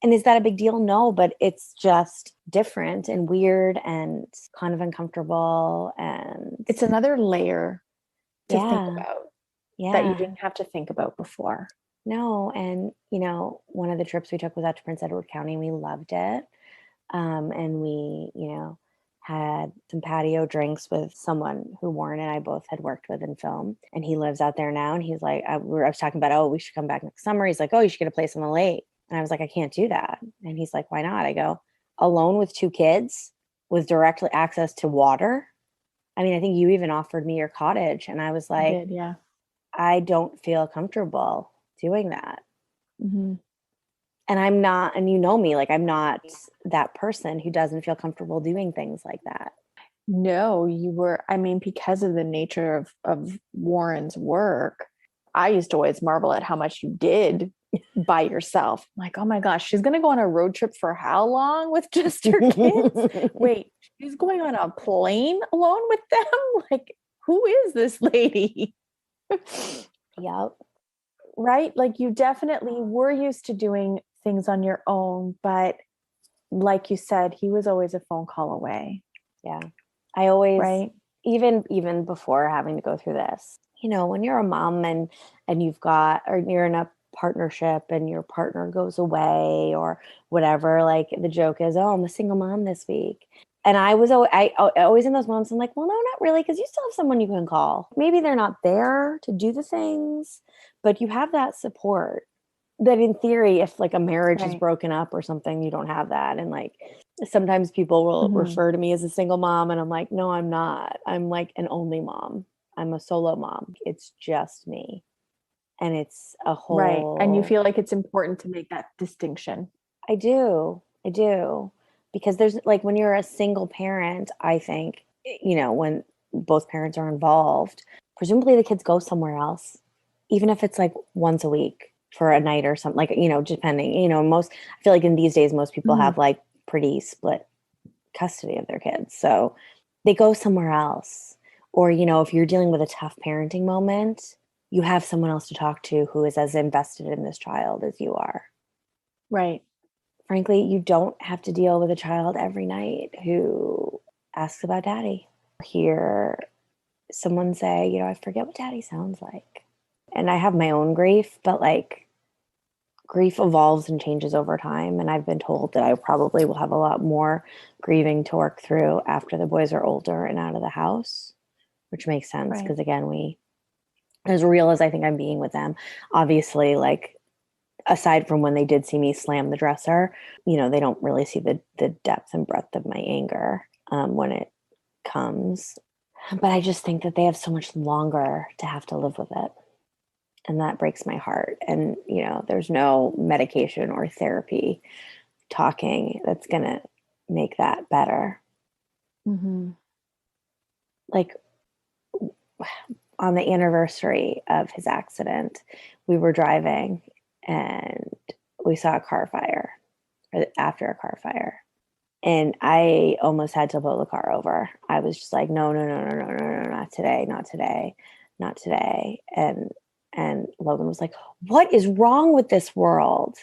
and is that a big deal? No, but it's just different and weird and kind of uncomfortable. And it's another layer to think about that you Yeah. didn't have to think about before. No. And, you know, one of the trips we took was out to Prince Edward County. And we loved it. And we, you know, had some patio drinks with someone who Warren and I both had worked with in film. And he lives out there now. And he's like, I was talking about, oh, we should come back next summer. He's like, oh, you should get a place on the lake. And I was like, I can't do that. And he's like, why not? I go, alone with 2 kids with direct access to water. I mean, I think you even offered me your cottage. And I was like, I did, yeah. I don't feel comfortable doing that. Mm-hmm. And I'm not, and you know me, like I'm not that person who doesn't feel comfortable doing things like that. No, you were, I mean, because of the nature of Warren's work, I used to always marvel at how much you did by yourself. Like, oh my gosh, she's going to go on a road trip for how long with just her kids? Wait, she's going on a plane alone with them? Like, who is this lady? Yep. Right? Like, you definitely were used to doing things on your own, but like you said, he was always a phone call away. Yeah. I always, right? Even before having to go through this, you know, when you're a mom and you've got, or you're in a partnership and your partner goes away or whatever, like the joke is, oh, I'm a single mom this week. And I always in those moments, I'm like, well, no, not really. Cause you still have someone you can call. Maybe they're not there to do the things, but you have that support that in theory, if like a marriage is broken up or something, you don't have that. And like, sometimes people will refer to me as a single mom and I'm like, no, I'm not. I'm like an only mom. I'm a solo mom. It's just me. And it's a whole. Right. And you feel like it's important to make that distinction. I do. Because there's like, when you're a single parent, I think, you know, when both parents are involved, presumably the kids go somewhere else, even if it's like once a week for a night or something, like, you know, depending, you know, I feel like in these days, most people have like pretty split custody of their kids. So they go somewhere else. Or, you know, if you're dealing with a tough parenting moment, you have someone else to talk to who is as invested in this child as you are. Right. Frankly, you don't have to deal with a child every night who asks about daddy. Hear someone say, you know, I forget what daddy sounds like. And I have my own grief, but like grief evolves and changes over time. And I've been told that I probably will have a lot more grieving to work through after the boys are older and out of the house, which makes sense because again, as real as I think I'm being with them, obviously, like, aside from when they did see me slam the dresser, you know, they don't really see the depth and breadth of my anger when it comes. But I just think that they have so much longer to have to live with it. And that breaks my heart. And, you know, there's no medication or therapy talking that's going to make that better. Mm-hmm. Like, on the anniversary of his accident, we were driving and we saw a car fire, or after a car fire. And I almost had to pull the car over. I was just like, no, no, no, no, no, no, no, not today, not today, not today. And Logan was like, what is wrong with this world?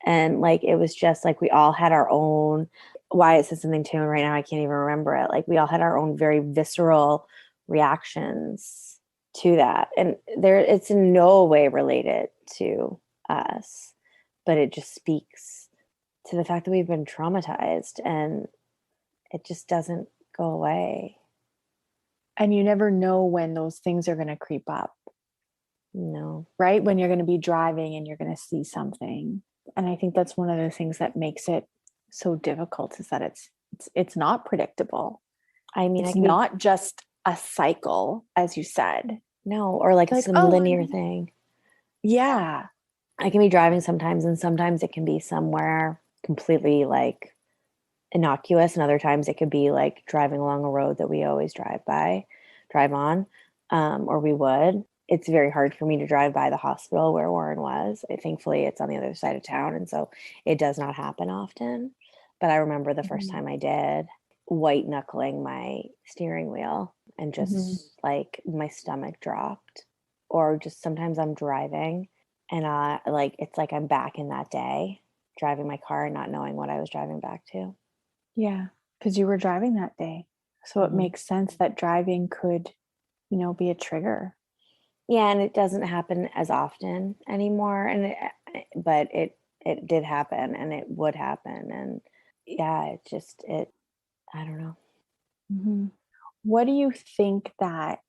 And like, it was just like, we all had our own, Wyatt said something too, and right now I can't even remember it. Like, we all had our own very visceral reactions to that. And it's in no way related to us, but it just speaks to the fact that we've been traumatized and it just doesn't go away. And you never know when those things are going to creep up. No. Right? When you're going to be driving and you're going to see something. And I think that's one of the things that makes it so difficult, is that it's not predictable. I mean, it's not just a cycle, as you said. No, or like some linear thing. Yeah. I can be driving sometimes, and sometimes it can be somewhere completely like innocuous, and other times it could be like driving along a road that we always drive on, or we would. It's very hard for me to drive by the hospital where Warren was. Thankfully, it's on the other side of town, and so it does not happen often. But I remember the first time I did, white knuckling my steering wheel, and just like my stomach dropped. Or just sometimes I'm driving, and like it's like I'm back in that day, driving my car and not knowing what I was driving back to. Yeah, because you were driving that day, so it makes sense that driving could, be a trigger. Yeah, and it doesn't happen as often anymore, but it did happen, and it would happen, and yeah, I don't know. What do you think that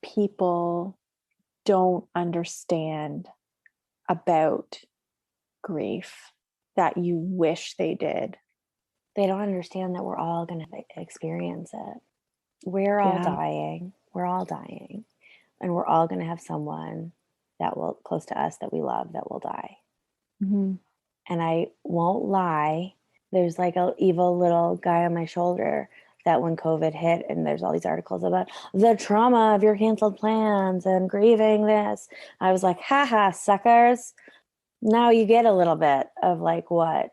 people don't understand about grief that you wish they did? They don't understand that we're all going to experience it. We're all dying. We're all dying. And we're all going to have someone close to us that we love, that will die. And I won't lie, there's like an evil little guy on my shoulder that when COVID hit, and there's all these articles about the trauma of your canceled plans and grieving this, I was like, haha, suckers. Now you get a little bit of like what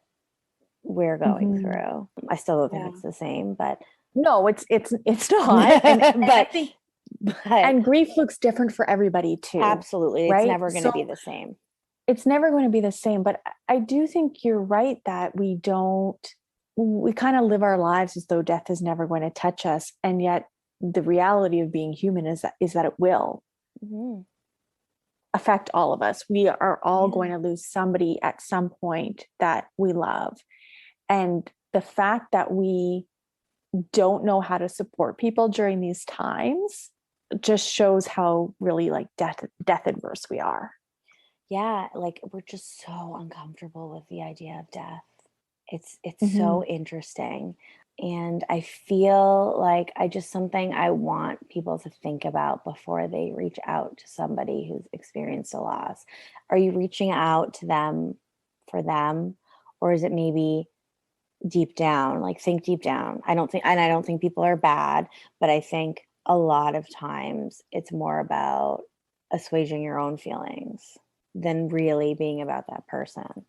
we're going through. I still don't think it's the same, but no, it's not. And I think, and grief looks different for everybody too. Absolutely. Right? It's never going to be the same. It's never going to be the same. But I do think you're right that we kind of live our lives as though death is never going to touch us. And yet the reality of being human is that it will affect all of us. We are all going to lose somebody at some point that we love. And the fact that we don't know how to support people during these times just shows how really like death adverse we are. Yeah, like we're just so uncomfortable with the idea of death. It's so interesting. And I feel like something I want people to think about before they reach out to somebody who's experienced a loss. Are you reaching out to them for them? Or is it maybe deep down, like think deep down? I don't think people are bad, but I think a lot of times it's more about assuaging your own feelings than really being about that person,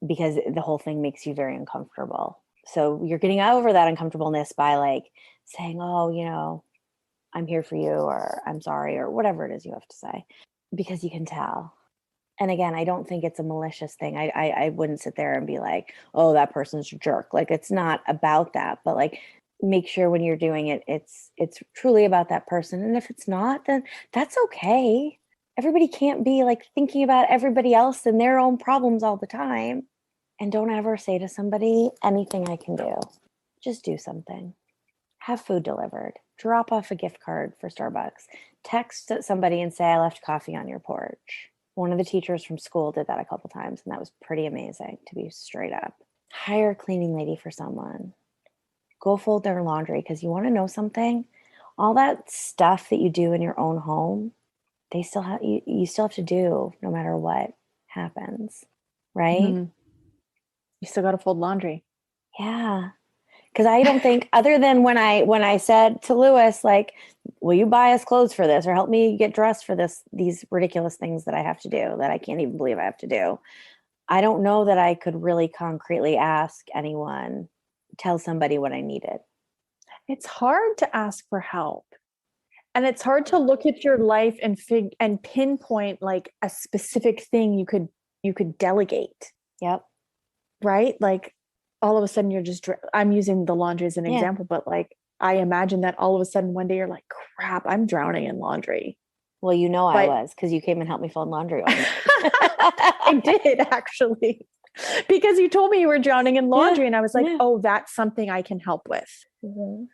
because the whole thing makes you very uncomfortable. So you're getting over that uncomfortableness by like saying, oh, I'm here for you, or I'm sorry, or whatever it is you have to say, because you can tell. And again, I don't think it's a malicious thing. I wouldn't sit there and be like, oh, that person's a jerk. Like, it's not about that, but like, make sure when you're doing it, it's truly about that person. And if it's not, then that's okay. Everybody can't be like thinking about everybody else and their own problems all the time. And don't ever say to somebody, anything I can do. Just do something. Have food delivered. Drop off a gift card for Starbucks. Text somebody and say, I left coffee on your porch. One of the teachers from school did that a couple times, and that was pretty amazing, to be straight up. Hire a cleaning lady for someone. Go fold their laundry, because you want to know something? All that stuff that you do in your own home, you still have to do no matter what happens, right? You still got to fold laundry. Yeah. Because I don't think, other than when I said to Lewis, like, will you buy us clothes for this or help me get dressed for these ridiculous things that I have to do that I can't even believe I have to do. I don't know that I could really concretely ask anyone, tell somebody what I needed. It's hard to ask for help. And it's hard to look at your life and pinpoint like a specific thing you could delegate. Yep. Right? Like all of a sudden you're just, I'm using the laundry as an example, but like I imagine that all of a sudden one day you're like, crap, I'm drowning in laundry. Well, I was, because you came and helped me fold laundry one night. I did actually, because you told me you were drowning in laundry, and I was like, oh, that's something I can help with. Mm-hmm.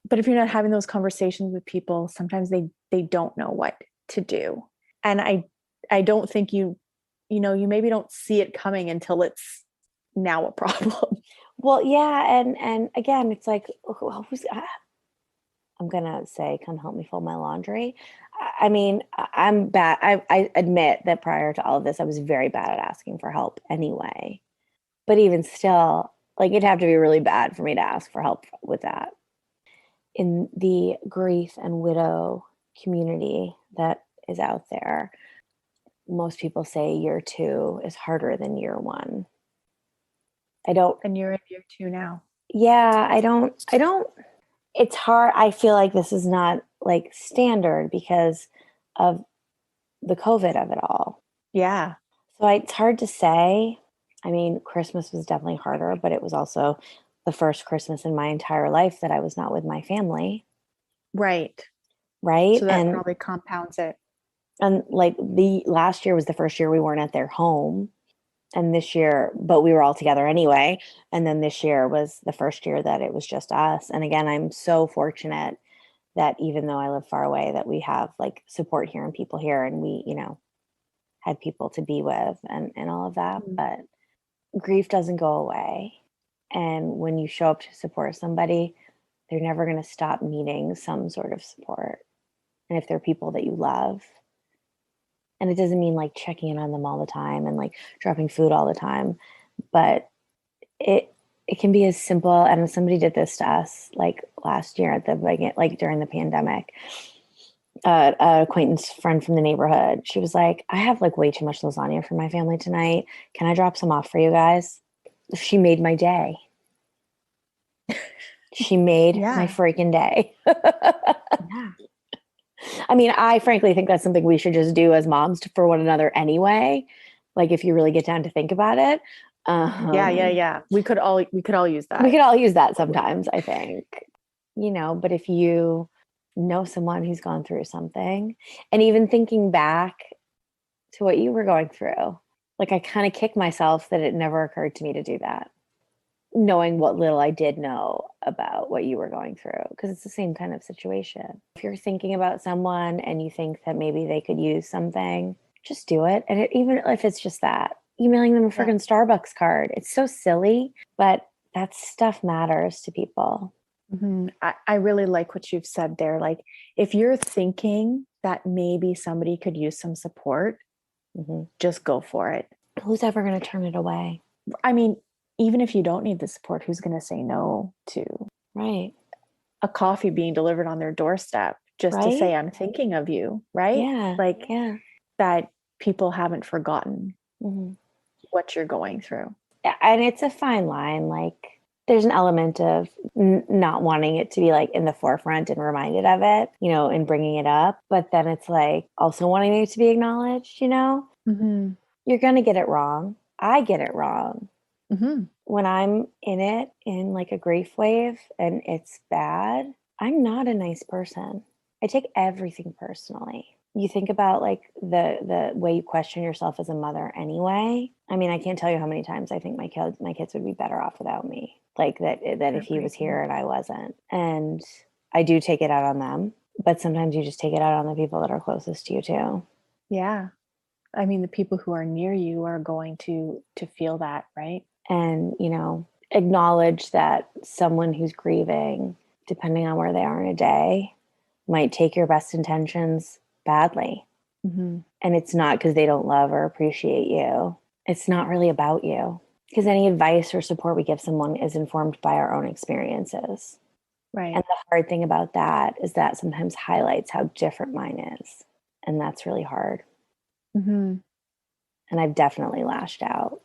But if you're not having those conversations with people, sometimes they don't know what to do. And I don't think you maybe don't see it coming until it's now a problem. Well, yeah. And again, it's like, I'm going to say, come help me fold my laundry. I mean, I'm bad. I admit that prior to all of this, I was very bad at asking for help anyway. But even still, like, it'd have to be really bad for me to ask for help with that. In the grief and widow community that is out there, most people say year 2 is harder than year 1. And you're in year 2 now. Yeah, I don't, it's hard. I feel like this is not like standard because of the COVID of it all. Yeah. So it's hard to say. I mean, Christmas was definitely harder, but it was also the first Christmas in my entire life that I was not with my family. Right. Right. So that probably compounds it. And like the last year was the first year we weren't at their home. And this year, but we were all together anyway. And then this year was the first year that it was just us. And again, I'm so fortunate that even though I live far away, that we have like support here and people here, and we, had people to be with and all of that. Mm-hmm. But grief doesn't go away. And when you show up to support somebody, they're never going to stop needing some sort of support. And if they're people that you love, and it doesn't mean like checking in on them all the time and like dropping food all the time, but it can be as simple. And somebody did this to us like last year at the beginning, like during the pandemic. An acquaintance friend from the neighborhood, she was like, I have like way too much lasagna for my family tonight. Can I drop some off for you guys? She made my day. She made my freaking day. Yeah. I mean, I frankly think that's something we should just do as moms for one another anyway. Like if you really get down to think about it. Yeah. We could all use that. We could all use that sometimes, I think. But if you know someone who's gone through something, and even thinking back to what you were going through, like I kind of kick myself that it never occurred to me to do that, knowing what little I did know about what you were going through, because it's the same kind of situation. If you're thinking about someone and you think that maybe they could use something, just do it. And even if it's just that, emailing them a freaking Starbucks card, it's so silly, but that stuff matters to people. Mm-hmm. I really like what you've said there. Like if you're thinking that maybe somebody could use some support, just go for it. Who's ever going to turn it away? I mean, even if you don't need the support, who's going to say no to a coffee being delivered on their doorstep just to say, I'm thinking of you, right? Yeah. That people haven't forgotten what you're going through. And it's a fine line. Like there's an element of not wanting it to be like in the forefront and reminded of it, and bringing it up. But then it's like also wanting it to be acknowledged, You're going to get it wrong. I get it wrong. When I'm in it, in like a grief wave and it's bad, I'm not a nice person. I take everything personally. You think about like the way you question yourself as a mother anyway. I mean, I can't tell you how many times I think my kids would be better off without me. Like that if he was here and I wasn't. And I do take it out on them, but sometimes you just take it out on the people that are closest to you too. Yeah. I mean, the people who are near you are going to feel that, right? And, acknowledge that someone who's grieving, depending on where they are in a day, might take your best intentions badly. And it's not because they don't love or appreciate you. It's not really about you. Because any advice or support we give someone is informed by our own experiences. Right. And the hard thing about that is that sometimes highlights how different mine is. And that's really hard. Mm-hmm. And I've definitely lashed out.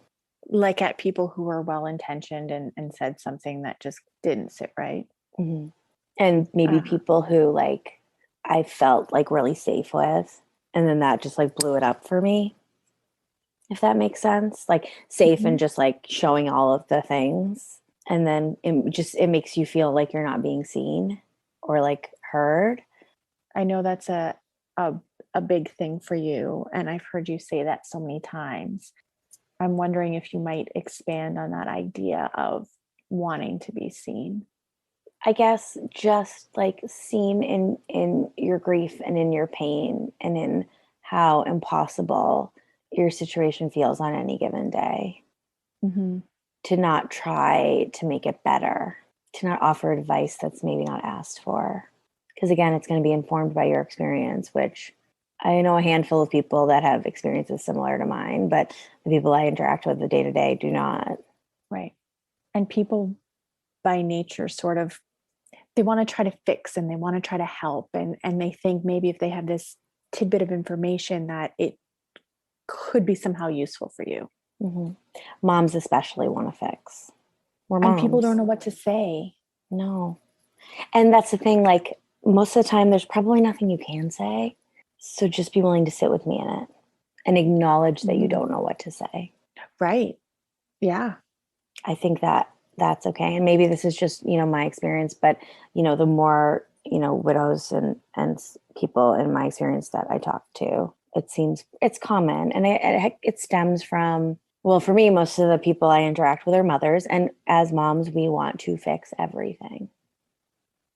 Like at people who were well-intentioned and said something that just didn't sit right. Mm-hmm. And maybe people who like I felt like really safe with. And then that just like blew it up for me. If that makes sense. Like safe and just like showing all of the things. And then it makes you feel like you're not being seen or like heard. I know that's a big thing for you. And I've heard you say that so many times. I'm wondering if you might expand on that idea of wanting to be seen. I guess just like seen in your grief and in your pain and in how impossible your situation feels on any given day. Mm-hmm. To not try to make it better, to not offer advice that's maybe not asked for. Because again, it's going to be informed by your experience, which I know a handful of people that have experiences similar to mine, but the people I interact with the day to day do not. Right. And people by nature sort of, they want to try to fix and they want to try to help. And they think maybe if they have this tidbit of information that it could be somehow useful for you. Mm-hmm. Moms especially want to fix. We're moms. And people don't know what to say. No. And that's the thing, like most of the time there's probably nothing you can say. So just be willing to sit with me in it and acknowledge that you don't know what to say. Right. Yeah. I think that that's okay. And maybe this is just, my experience, but the more, widows and people in my experience that I talk to, it seems it's common. And it stems from, well, for me, most of the people I interact with are mothers. And as moms, we want to fix everything.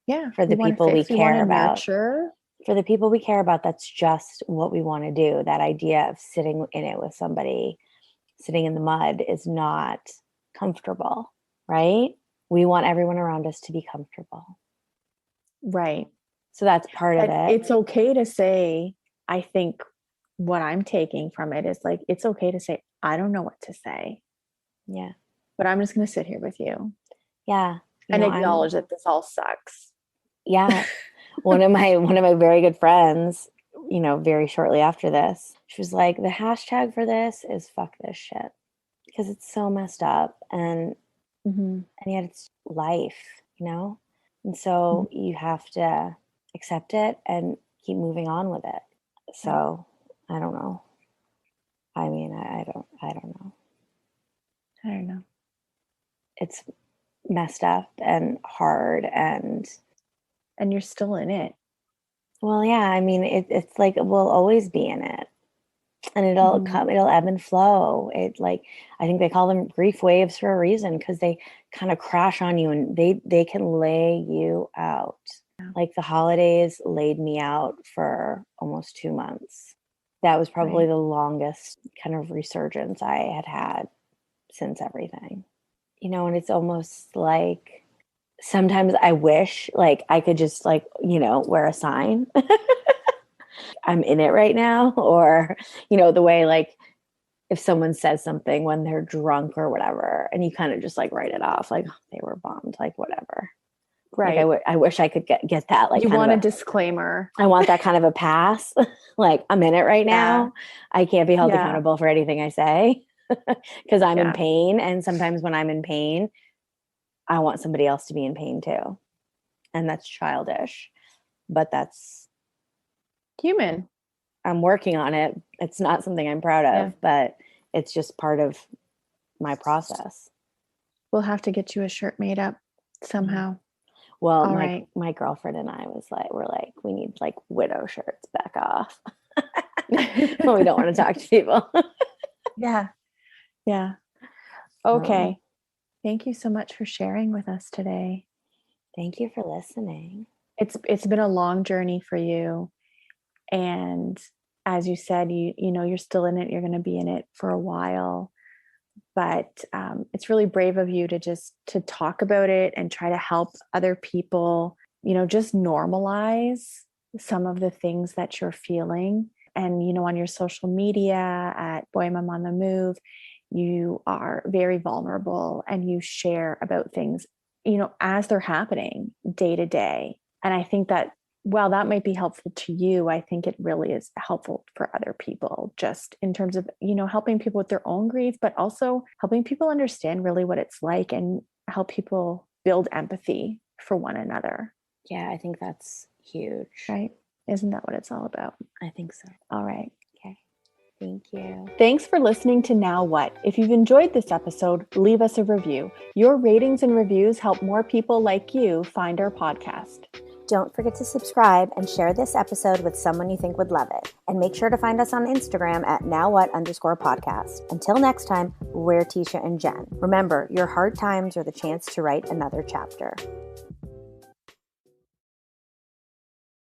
Yeah. For the people we care about. Nurture. For the people we care about, that's just what we want to do. That idea of sitting in it with somebody, sitting in the mud is not comfortable, right? We want everyone around us to be comfortable. Right. So that's part of it. It's okay to say, I think what I'm taking from it is like, it's okay to say, I don't know what to say. Yeah. But I'm just going to sit here with you. Yeah. And acknowledge that this all sucks. Yeah. one of my very good friends, very shortly after this, she was like, the hashtag for this is fuck this shit. Because it's so messed up and yet it's life, And so you have to accept it and keep moving on with it. So I don't know. I mean, I don't know. I don't know. It's messed up and hard and you're still in it. Well, yeah, I mean, it's like we'll always be in it. And it'll ebb and flow. I think they call them grief waves for a reason, because they kind of crash on you and they can lay you out. Yeah. Like the holidays laid me out for almost 2 months. That was probably the longest kind of resurgence I had since everything. And it's almost like sometimes I wish like I could just wear a sign. I'm in it right now, or the way like if someone says something when they're drunk or whatever and you kind of just like write it off like, oh, they were bummed, like whatever, right? Like, I wish I could get that, like, you want a disclaimer. I want that kind of a pass. Like, I'm in it right now, I can't be held accountable for anything I say because I'm in pain. And sometimes when I'm in pain, I want somebody else to be in pain too, and that's childish, but that's human. I'm working on it. It's not something I'm proud of, but it's just part of my process. We'll have to get you a shirt made up somehow. Well, my girlfriend and I we're like, we need like widow shirts, back off. Well, we don't want to talk to people. Yeah. Okay. Thank you so much for sharing with us today. Thank you for listening. It's been a long journey for you. And as you said, you're still in it. You're going to be in it for a while, but it's really brave of you to talk about it and try to help other people, just normalize some of the things that you're feeling. And, on your social media at Boy Mom on the Move, you are very vulnerable and you share about things, as they're happening day to day. And I think that while that might be helpful to you, I think it really is helpful for other people, just in terms of, helping people with their own grief, but also helping people understand really what it's like and help people build empathy for one another. Yeah, I think that's huge. Right? Isn't that what it's all about? I think so. All right. Okay. Thank you. Thanks for listening to Now What? If you've enjoyed this episode, leave us a review. Your ratings and reviews help more people like you find our podcast. Don't forget to subscribe and share this episode with someone you think would love it. And make sure to find us on Instagram at nowwhat_podcast. Until next time, we're Tisha and Jen. Remember, your hard times are the chance to write another chapter.